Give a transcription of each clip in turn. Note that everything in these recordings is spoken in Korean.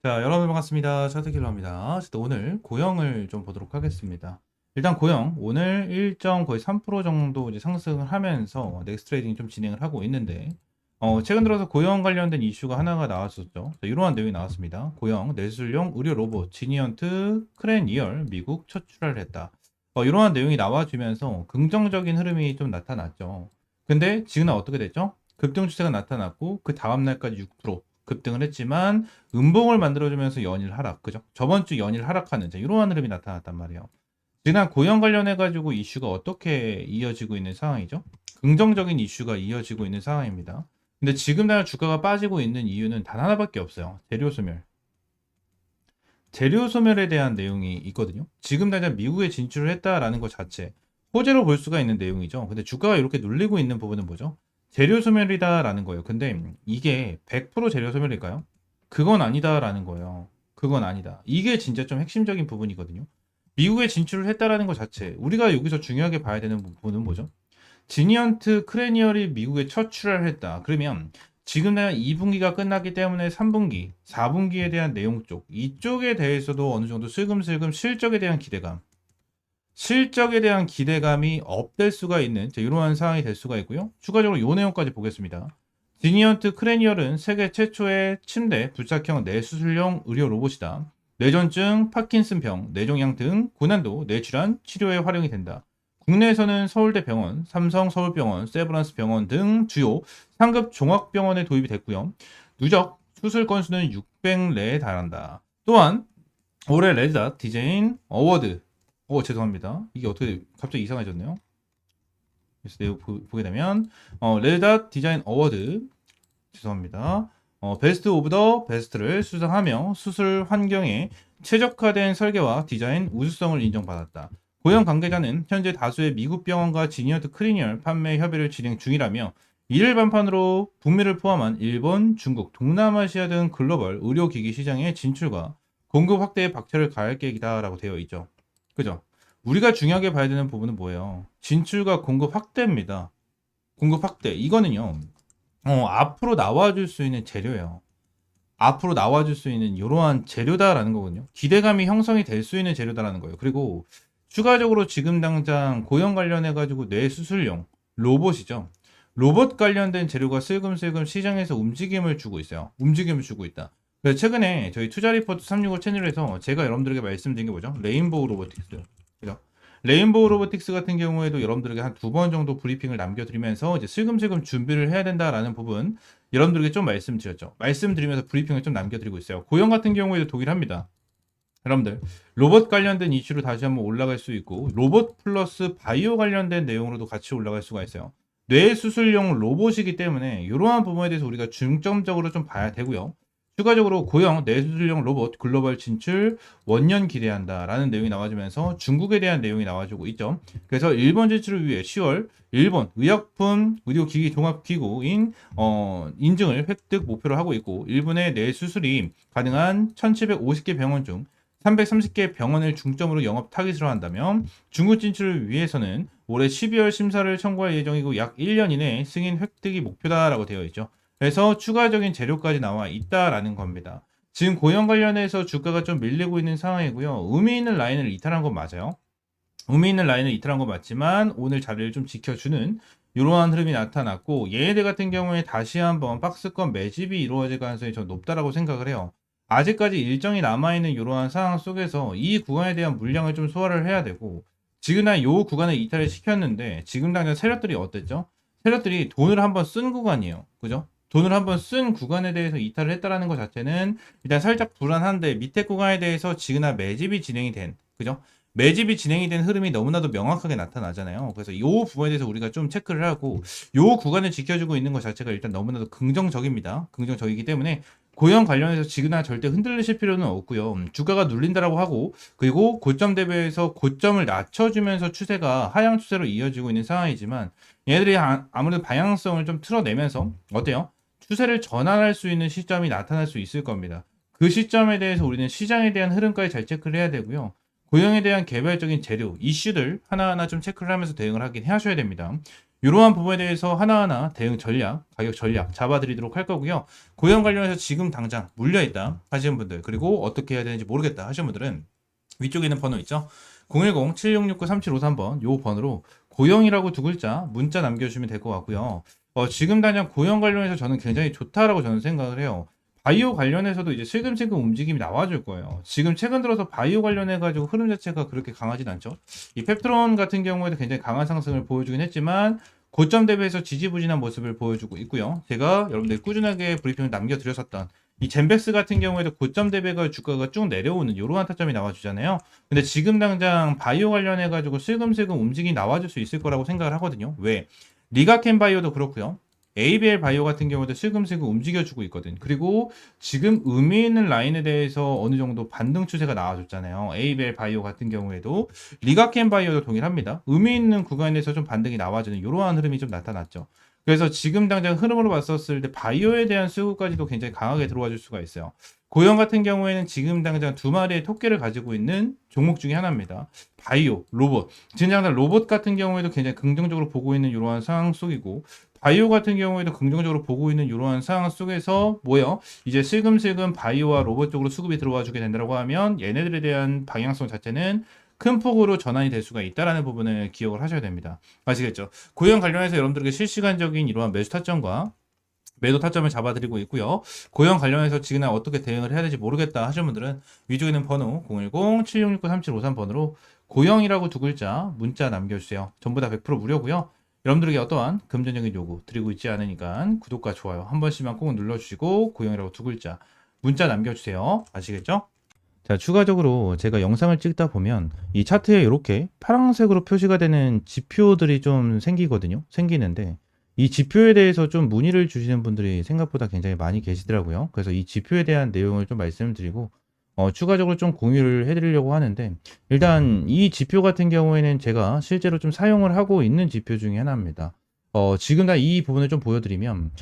자, 여러분 반갑습니다. 차트킬러입니다. 오늘 고영을 좀 보도록 하겠습니다. 일단 고영 오늘 일정 거의 3% 정도 이제 상승을 하면서 넥스트 트레이딩 좀 진행을 하고 있는데 최근 들어서 고영 관련된 이슈가 하나가 나왔었죠. 자, 이러한 내용이 나왔습니다. 고영 내수술용 의료 로봇 지니언트 크레니얼 미국 첫 출하를 했다. 이러한 내용이 나와주면서 긍정적인 흐름이 좀 나타났죠. 근데 지금은 어떻게 됐죠? 급등 추세가 나타났고 그 다음 날까지 6% 급등을 했지만 음봉을 만들어주면서 연일 하락, 그죠? 저번 주 연일 하락하는 이러한 흐름이 나타났단 말이에요. 지난 고용 관련해가지고 이슈가 어떻게 이어지고 있는 상황이죠? 긍정적인 이슈가 이어지고 있는 상황입니다. 근데 지금 날 주가가 빠지고 있는 이유는 단 하나밖에 없어요. 재료 소멸. 재료 소멸에 대한 내용이 있거든요. 지금 당장 미국에 진출을 했다라는 것 자체 호재로 볼 수가 있는 내용이죠. 근데 주가가 이렇게 눌리고 있는 부분은 뭐죠? 재료 소멸이다라는 거예요. 근데 이게 100% 재료 소멸일까요? 그건 아니다라는 거예요. 그건 아니다. 이게 진짜 좀 핵심적인 부분이거든요. 미국에 진출을 했다라는 것 자체 우리가 여기서 중요하게 봐야 되는 부분은 뭐죠? 지니언트 크레니얼이 미국에 첫 출하를 했다. 그러면 지금 내가 2분기가 끝났기 때문에 3분기, 4분기에 대한 내용 쪽, 이쪽에 대해서도 어느 정도 슬금슬금 실적에 대한 기대감이 업될 수가 있는 이러한 상황이 될 수가 있고요. 추가적으로 이 내용까지 보겠습니다. 지니언트 크레니얼은 세계 최초의 침대 부착형 뇌수술용 의료 로봇이다. 뇌전증, 파킨슨병, 뇌종양 등 고난도 뇌질환 치료에 활용이 된다. 국내에서는 서울대병원, 삼성서울병원, 세브란스병원 등 주요 상급 종합병원에 도입이 됐고요. 누적 수술 건수는 600레에 달한다. 또한 올해 레드닷 디자인 어워드 죄송합니다. 이게 어떻게 갑자기 이상해졌네요. 그래서 내용 보게 되면 레드닷 디자인 어워드 죄송합니다. 베스트 오브 더 베스트를 수상하며 수술 환경에 최적화된 설계와 디자인 우수성을 인정받았다. 고용 관계자는 현재 다수의 미국 병원과 지니어트 크리니얼 판매 협의를 진행 중이라며 이를 반판으로 북미를 포함한 일본, 중국, 동남아시아 등 글로벌 의료기기 시장의 진출과 공급 확대에 박차를 가할 계획이다라고 되어 있죠. 그죠? 우리가 중요하게 봐야 되는 부분은 뭐예요? 진출과 공급 확대입니다. 공급 확대. 이거는요. 앞으로 나와줄 수 있는 재료예요. 앞으로 나와줄 수 있는 이러한 재료다라는 거거든요. 기대감이 형성이 될 수 있는 재료다라는 거예요. 그리고 추가적으로 지금 당장 고용 관련해가지고 뇌수술용 로봇이죠. 로봇 관련된 재료가 슬금슬금 시장에서 움직임을 주고 있어요. 움직임을 주고 있다. 그래서 최근에 저희 투자 리포트 365 채널에서 제가 여러분들에게 말씀드린 게 뭐죠? 레인보우 로보틱스. 그죠? 레인보우 로보틱스 같은 경우에도 여러분들에게 한 두 번 정도 브리핑을 남겨드리면서 이제 슬금슬금 준비를 해야 된다라는 부분 여러분들에게 좀 말씀드렸죠. 말씀드리면서 브리핑을 좀 남겨드리고 있어요. 고용 같은 경우에도 동일합니다. 여러분들 로봇 관련된 이슈로 다시 한번 올라갈 수 있고 로봇 플러스 바이오 관련된 내용으로도 같이 올라갈 수가 있어요. 뇌 수술용 로봇이기 때문에 이러한 부분에 대해서 우리가 중점적으로 좀 봐야 되고요. 추가적으로 고형 뇌수술용 로봇 글로벌 진출 원년 기대한다라는 내용이 나와주면서 중국에 대한 내용이 나와주고 있죠. 그래서 일본 진출을 위해 10월 일본 의약품 의료기기 종합기구인 인증을 획득 목표로 하고 있고 일본의 뇌수술이 가능한 1750개 병원 중 330개 병원을 중점으로 영업 타깃으로 한다면 중국 진출을 위해서는 올해 12월 심사를 청구할 예정이고 약 1년 이내 승인 획득이 목표다라고 되어 있죠. 그래서 추가적인 재료까지 나와 있다라는 겁니다. 지금 고용 관련해서 주가가 좀 밀리고 있는 상황이고요. 의미 있는 라인을 이탈한 건 맞아요. 의미 있는 라인을 이탈한 건 맞지만 오늘 자리를 좀 지켜주는 이러한 흐름이 나타났고 얘네들 같은 경우에 다시 한번 박스권 매집이 이루어질 가능성이 좀 높다라고 생각을 해요. 아직까지 일정이 남아있는 이러한 상황 속에서 이 구간에 대한 물량을 좀 소화를 해야 되고 지금 이 구간을 이탈을 시켰는데 지금 당장 세력들이 어땠죠? 세력들이 돈을 한번 쓴 구간이에요. 그죠? 돈을 한번 쓴 구간에 대해서 이탈을 했다라는 것 자체는 일단 살짝 불안한데 밑에 구간에 대해서 지금 매집이 진행이 된 그죠? 매집이 진행이 된 흐름이 너무나도 명확하게 나타나잖아요. 그래서 이 부분에 대해서 우리가 좀 체크를 하고 이 구간을 지켜주고 있는 것 자체가 일단 너무나도 긍정적입니다. 긍정적이기 때문에 고용 관련해서 지금은 절대 흔들리실 필요는 없고요. 주가가 눌린다라고 하고 그리고 고점 대비해서 고점을 낮춰주면서 추세가 하향 추세로 이어지고 있는 상황이지만 얘들이 아무래도 방향성을 좀 틀어내면서 어때요? 추세를 전환할 수 있는 시점이 나타날 수 있을 겁니다. 그 시점에 대해서 우리는 시장에 대한 흐름까지 잘 체크를 해야 되고요. 고용에 대한 개별적인 재료, 이슈들 하나하나 좀 체크를 하면서 대응을 하긴 하셔야 됩니다. 이러한 부분에 대해서 하나하나 대응 전략, 가격 전략 잡아드리도록 할 거고요. 고용 관련해서 지금 당장 물려있다 하시는 분들, 그리고 어떻게 해야 되는지 모르겠다 하시는 분들은 위쪽에 있는 번호 있죠? 010-7669-3753번 요 번호로 고용이라고 두 글자 문자 남겨주시면 될 것 같고요. 지금 당장 고용 관련해서 저는 굉장히 좋다라고 저는 생각을 해요. 바이오 관련해서도 이제 슬금슬금 움직임이 나와줄 거예요. 지금 최근 들어서 바이오 관련해가지고 흐름 자체가 그렇게 강하진 않죠. 이 펩트론 같은 경우에도 굉장히 강한 상승을 보여주긴 했지만 고점 대비해서 지지부진한 모습을 보여주고 있고요. 제가 여러분들 꾸준하게 브리핑을 남겨드렸었던 이 젠백스 같은 경우에도 고점 대비가 주가가 쭉 내려오는 이러한 타점이 나와주잖아요. 근데 지금 당장 바이오 관련해가지고 슬금슬금 움직임이 나와줄 수 있을 거라고 생각을 하거든요. 왜? 리가켄 바이오도 그렇고요. ABL 바이오 같은 경우도 슬금슬금 움직여주고 있거든. 그리고 지금 의미 있는 라인에 대해서 어느 정도 반등 추세가 나와줬잖아요. ABL 바이오 같은 경우에도 리가켄 바이오도 동일합니다. 의미 있는 구간에서 좀 반등이 나와주는 이러한 흐름이 좀 나타났죠. 그래서 지금 당장 흐름으로 봤었을 때 바이오에 대한 수급까지도 굉장히 강하게 들어와 줄 수가 있어요. 고영 같은 경우에는 지금 당장 두 마리의 토끼를 가지고 있는 종목 중에 하나입니다. 바이오, 로봇. 지금 당장 로봇 같은 경우에도 굉장히 긍정적으로 보고 있는 이러한 상황 속이고 바이오 같은 경우에도 긍정적으로 보고 있는 이러한 상황 속에서 뭐요? 이제 슬금슬금 바이오와 로봇 쪽으로 수급이 들어와 주게 된다고 하면 얘네들에 대한 방향성 자체는 큰 폭으로 전환이 될 수가 있다라는 부분을 기억을 하셔야 됩니다. 아시겠죠? 고용 관련해서 여러분들에게 실시간적인 이러한 매수 타점과 매도 타점을 잡아드리고 있고요. 고용 관련해서 지금 어떻게 대응을 해야 될지 모르겠다 하시는 분들은 위쪽에 있는 번호 010-7669-3753번으로 고용이라고 두 글자 문자 남겨주세요. 전부 다 100% 무료고요. 여러분들에게 어떠한 금전적인 요구 드리고 있지 않으니까 구독과 좋아요 한 번씩만 꼭 눌러주시고 고용이라고 두 글자 문자 남겨주세요. 아시겠죠? 자, 추가적으로 제가 영상을 찍다 보면 이 차트에 이렇게 파란색으로 표시가 되는 지표들이 좀 생기는데 이 지표에 대해서 좀 문의를 주시는 분들이 생각보다 굉장히 많이 계시더라고요. 그래서 이 지표에 대한 내용을 좀 말씀드리고 추가적으로 좀 공유를 해드리려고 하는데 일단 이 지표 같은 경우에는 제가 실제로 좀 사용을 하고 있는 지표 중에 하나입니다. 지금 다 이 부분을 좀 보여드리면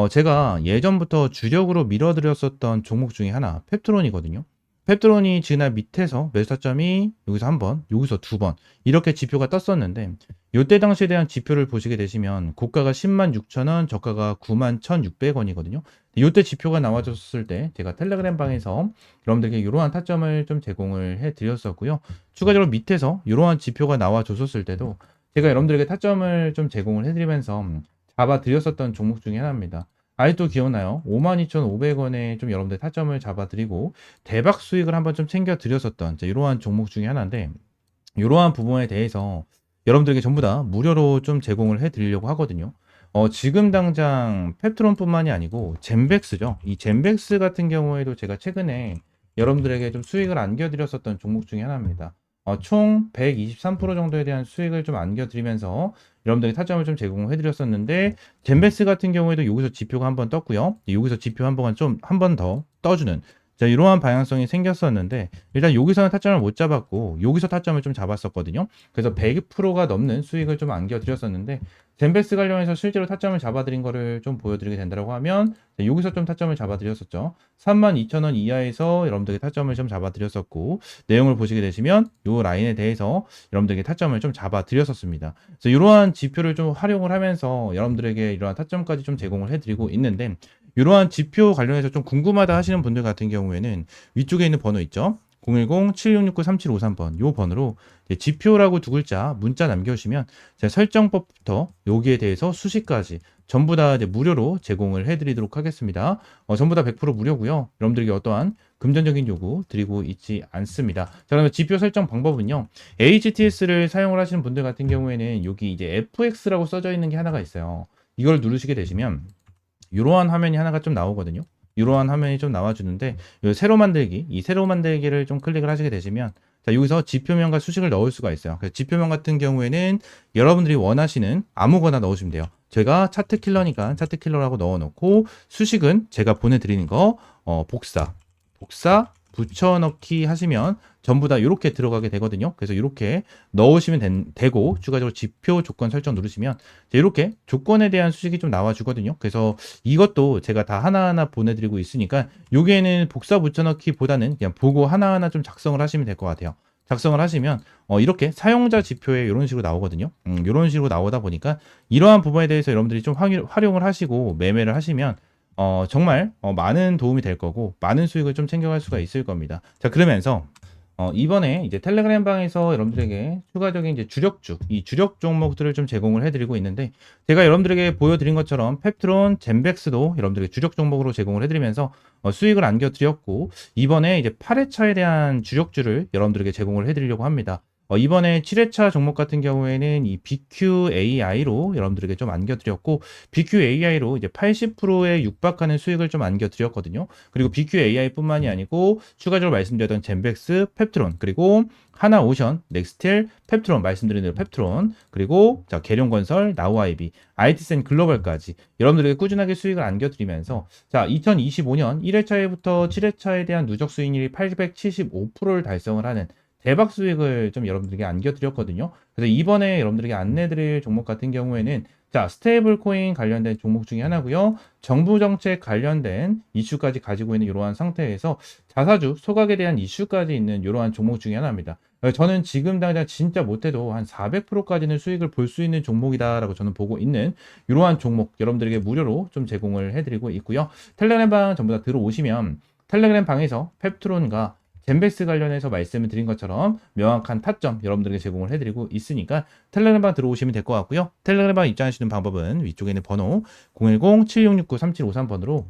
제가 예전부터 주력으로 밀어드렸었던 종목 중에 하나 펩트론이거든요. 펩트론이 지난 밑에서 매수 타점이 여기서 한 번, 여기서 두 번 이렇게 지표가 떴었는데 이때 당시에 대한 지표를 보시게 되시면 고가가 106,000원, 저가가 91,600원이거든요. 이때 지표가 나와줬을 때 제가 텔레그램 방에서 여러분들께 이러한 타점을 좀 제공을 해드렸었고요. 추가적으로 밑에서 이러한 지표가 나와줬었을 때도 제가 여러분들에게 타점을 좀 제공을 해드리면서 잡아드렸었던 종목 중에 하나입니다. 아직도 기억나요? 52,500원에 좀 여러분들 타점을 잡아드리고 대박 수익을 한번 좀 챙겨드렸었던 이러한 종목 중에 하나인데 이러한 부분에 대해서 여러분들에게 전부 다 무료로 좀 제공을 해드리려고 하거든요. 지금 당장 펩트론뿐만이 아니고 젠백스죠. 이 젠백스 같은 경우에도 제가 최근에 여러분들에게 좀 수익을 안겨드렸었던 종목 중에 하나입니다. 총 123% 정도에 대한 수익을 좀 안겨드리면서 여러분들이 타점을 좀 제공해드렸었는데 젠베스 같은 경우에도 여기서 지표가 한번 떴고요. 여기서 지표 한 번 더 떠주는 이러한 방향성이 생겼었는데 일단 여기서는 타점을 못 잡았고 여기서 타점을 좀 잡았었거든요. 그래서 100%가 넘는 수익을 좀 안겨드렸었는데 젠베스 관련해서 실제로 타점을 잡아드린 거를 좀 보여드리게 된다고 하면 여기서 좀 타점을 잡아드렸었죠. 32,000원 이하에서 여러분들에게 타점을 좀 잡아드렸었고 내용을 보시게 되시면 이 라인에 대해서 여러분들에게 타점을 좀 잡아드렸었습니다. 그래서 이러한 지표를 좀 활용을 하면서 여러분들에게 이러한 타점까지 좀 제공을 해드리고 있는데 이러한 지표 관련해서 좀 궁금하다 하시는 분들 같은 경우에는 위쪽에 있는 번호 있죠? 010-7669-3753번 요 번호로 지표라고 두 글자 문자 남겨주시면 제가 설정법부터 여기에 대해서 수식까지 전부 다 무료로 제공을 해드리도록 하겠습니다. 전부 다 100% 무료고요. 여러분들에게 어떠한 금전적인 요구 드리고 있지 않습니다. 자, 그러면 지표 설정 방법은요. HTS를 사용을 하시는 분들 같은 경우에는 여기 이제 FX라고 써져 있는 게 하나가 있어요. 이걸 누르시게 되시면 이러한 화면이 하나가 좀 나오거든요. 이러한 화면이 좀 나와주는데 새로 만들기, 이 새로 만들기를 좀 클릭을 하시게 되시면 자, 여기서 지표명과 수식을 넣을 수가 있어요. 그래서 지표명 같은 경우에는 여러분들이 원하시는 아무거나 넣으시면 돼요. 제가 차트킬러니까 차트킬러라고 넣어놓고 수식은 제가 보내드리는 거 복사 붙여넣기 하시면 전부 다 이렇게 들어가게 되거든요. 그래서 이렇게 넣으시면 되고 추가적으로 지표 조건 설정 누르시면 이렇게 조건에 대한 수식이 좀 나와주거든요. 그래서 이것도 제가 다 하나하나 보내드리고 있으니까 여기에는 복사 붙여넣기보다는 그냥 보고 하나하나 좀 작성을 하시면 될 것 같아요. 작성을 하시면 이렇게 사용자 지표에 이런 식으로 나오거든요. 이런 식으로 나오다 보니까 이러한 부분에 대해서 여러분들이 좀 활용을 하시고 매매를 하시면 정말 많은 도움이 될 거고 많은 수익을 좀 챙겨갈 수가 있을 겁니다. 자, 그러면서 이번에 이제 텔레그램 방에서 여러분들에게 추가적인 이제 주력주, 이 주력 종목들을 좀 제공을 해드리고 있는데, 제가 여러분들에게 보여드린 것처럼 펩트론, 젠백스도 여러분들에게 주력 종목으로 제공을 해드리면서 수익을 안겨드렸고, 이번에 이제 8회차에 대한 주력주를 여러분들에게 제공을 해드리려고 합니다. 이번에 7회차 종목 같은 경우에는 이 BQAI로 여러분들에게 좀 안겨드렸고, BQAI로 이제 80%에 육박하는 수익을 좀 안겨드렸거든요. 그리고 BQAI뿐만이 아니고 추가적으로 말씀드렸던 젠백스, 펩트론, 그리고 하나오션, 넥스틸, 펩트론, 말씀드린 대로 펩트론, 그리고 자 계룡건설, 나우아이비, IT센 글로벌까지 여러분들에게 꾸준하게 수익을 안겨드리면서, 자 2025년 1회차에부터 7회차에 대한 누적 수익률이 875%를 달성을 하는 대박 수익을 좀 여러분들에게 안겨드렸거든요. 그래서 이번에 여러분들에게 안내드릴 종목 같은 경우에는 자 스테이블 코인 관련된 종목 중에 하나고요. 정부 정책 관련된 이슈까지 가지고 있는 이러한 상태에서 자사주 소각에 대한 이슈까지 있는 이러한 종목 중에 하나입니다. 저는 지금 당장 진짜 못해도 한 400%까지는 수익을 볼 수 있는 종목이다라고 저는 보고 있는 이러한 종목 여러분들에게 무료로 좀 제공을 해드리고 있고요. 텔레그램 방 전부 다 들어오시면 텔레그램 방에서 펩트론과 젠백스 관련해서 말씀을 드린 것처럼 명확한 타점 여러분들에게 제공을 해드리고 있으니까 텔레그램방 들어오시면 될 것 같고요. 텔레그램방 입장하시는 방법은 위쪽에 있는 번호 010-7669-3753번으로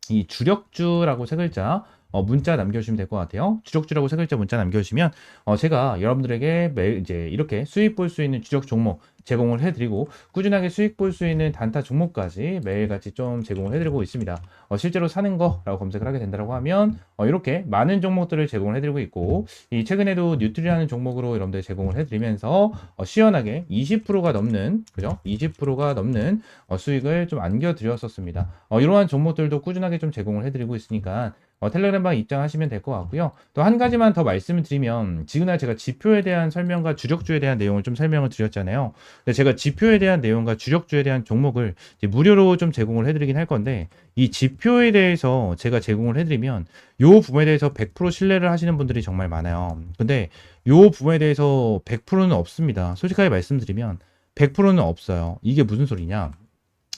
이 주력주라고 세 글자 문자 남겨주시면 될 것 같아요. 주력주라고 세 글자 문자 남겨주시면 제가 여러분들에게 매일 이제 이렇게 수익 볼 수 있는 주력 종목 제공을 해드리고 꾸준하게 수익 볼 수 있는 단타 종목까지 매일같이 좀 제공을 해드리고 있습니다. 실제로 사는 거라고 검색을 하게 된다고 하면 이렇게 많은 종목들을 제공을 해드리고 있고, 이 최근에도 뉴트리라는 종목으로 여러분들 제공을 해드리면서 시원하게 20%가 넘는 그죠? 20%가 넘는 수익을 좀 안겨드렸었습니다. 이러한 종목들도 꾸준하게 좀 제공을 해드리고 있으니까 텔레그램방 입장하시면 될 것 같고요. 또 한 가지만 더 말씀을 드리면, 지금날 제가 지표에 대한 설명과 주력주에 대한 내용을 좀 설명을 드렸잖아요. 근데 제가 지표에 대한 내용과 주력주에 대한 종목을 이제 무료로 좀 제공을 해드리긴 할 건데, 이 지표에 대해서 제가 제공을 해드리면 요 부분에 대해서 100% 신뢰를 하시는 분들이 정말 많아요. 근데 요 부분에 대해서 100%는 없습니다. 솔직하게 말씀드리면 100%는 없어요. 이게 무슨 소리냐?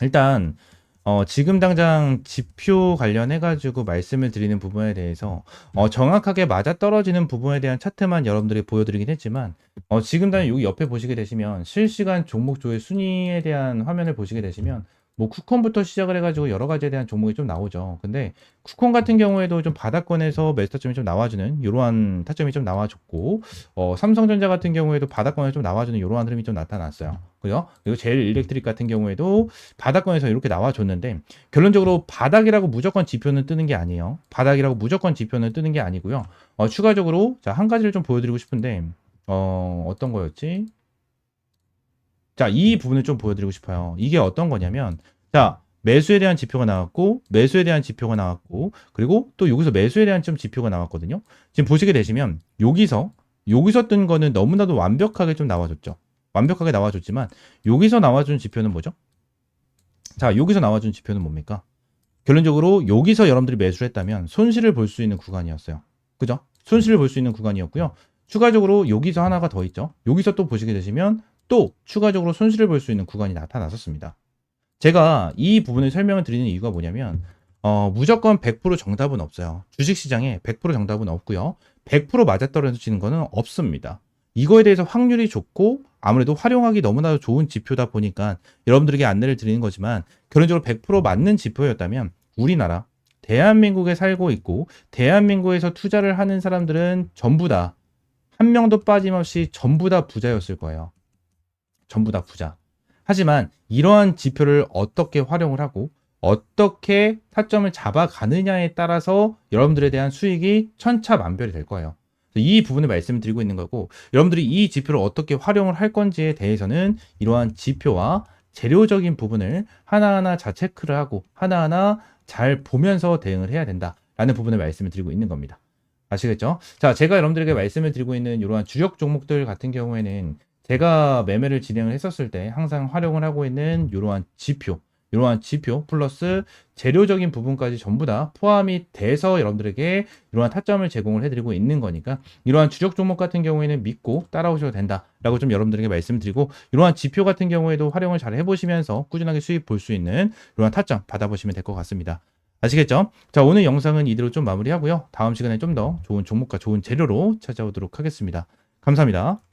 일단 지금 당장 지표 관련해가지고 말씀을 드리는 부분에 대해서 정확하게 맞아떨어지는 부분에 대한 차트만 여러분들이 보여드리긴 했지만, 지금 당장 여기 옆에 보시게 되시면 실시간 종목조회 순위에 대한 화면을 보시게 되시면 뭐 쿠폰부터 시작을 해가지고 여러 가지에 대한 종목이 좀 나오죠. 근데 쿠폰 같은 경우에도 좀 바닥권에서 매수 타점이 좀 나와주는 이러한 타점이 좀 나와줬고, 삼성전자 같은 경우에도 바닥권에서 좀 나와주는 이러한 흐름이 좀 나타났어요. 그죠? 그리고 제일 일렉트릭 같은 경우에도 바닥권에서 이렇게 나와줬는데, 결론적으로 바닥이라고 무조건 지표는 뜨는 게 아니에요. 바닥이라고 무조건 지표는 뜨는 게 아니고요. 추가적으로 자, 한 가지를 좀 보여드리고 싶은데 어떤 거였지? 자, 이 부분을 좀 보여드리고 싶어요. 이게 어떤 거냐면, 자, 매수에 대한 지표가 나왔고, 매수에 대한 지표가 나왔고, 그리고 또 여기서 매수에 대한 좀 지표가 나왔거든요. 지금 보시게 되시면, 여기서 뜬 거는 너무나도 완벽하게 좀 나와줬죠. 완벽하게 나와줬지만, 여기서 나와준 지표는 뭐죠? 자, 여기서 나와준 지표는 뭡니까? 결론적으로 여기서 여러분들이 매수를 했다면 손실을 볼 수 있는 구간이었어요. 그죠? 손실을 볼 수 있는 구간이었고요. 추가적으로 여기서 하나가 더 있죠. 여기서 또 보시게 되시면 또 추가적으로 손실을 볼 수 있는 구간이 나타났었습니다. 제가 이 부분을 설명을 드리는 이유가 뭐냐면, 무조건 100% 정답은 없어요. 주식시장에 100% 정답은 없고요. 100% 맞아떨어지는 거는 없습니다. 이거에 대해서 확률이 좋고 아무래도 활용하기 너무나도 좋은 지표다 보니까 여러분들에게 안내를 드리는 거지만, 결론적으로 100% 맞는 지표였다면 우리나라 대한민국에 살고 있고 대한민국에서 투자를 하는 사람들은 전부 다 한 명도 빠짐없이 전부 다 부자였을 거예요. 전부 다 부자. 하지만 이러한 지표를 어떻게 활용을 하고 어떻게 타점을 잡아가느냐에 따라서 여러분들에 대한 수익이 천차만별이 될 거예요. 이 부분을 말씀을 드리고 있는 거고, 여러분들이 이 지표를 어떻게 활용을 할 건지에 대해서는 이러한 지표와 재료적인 부분을 하나하나 잘 체크를 하고 하나하나 잘 보면서 대응을 해야 된다라는 부분을 말씀을 드리고 있는 겁니다. 아시겠죠? 자, 제가 여러분들에게 말씀을 드리고 있는 이러한 주력 종목들 같은 경우에는 제가 매매를 진행을 했었을 때 항상 활용을 하고 있는 이러한 지표, 이러한 지표 플러스 재료적인 부분까지 전부 다 포함이 돼서 여러분들에게 이러한 타점을 제공을 해드리고 있는 거니까 이러한 주력 종목 같은 경우에는 믿고 따라오셔도 된다라고 좀 여러분들에게 말씀드리고 이러한 지표 같은 경우에도 활용을 잘 해보시면서 꾸준하게 수익 볼 수 있는 이러한 타점 받아보시면 될 것 같습니다. 아시겠죠? 자, 오늘 영상은 이대로 좀 마무리하고요. 다음 시간에 좀 더 좋은 종목과 좋은 재료로 찾아오도록 하겠습니다. 감사합니다.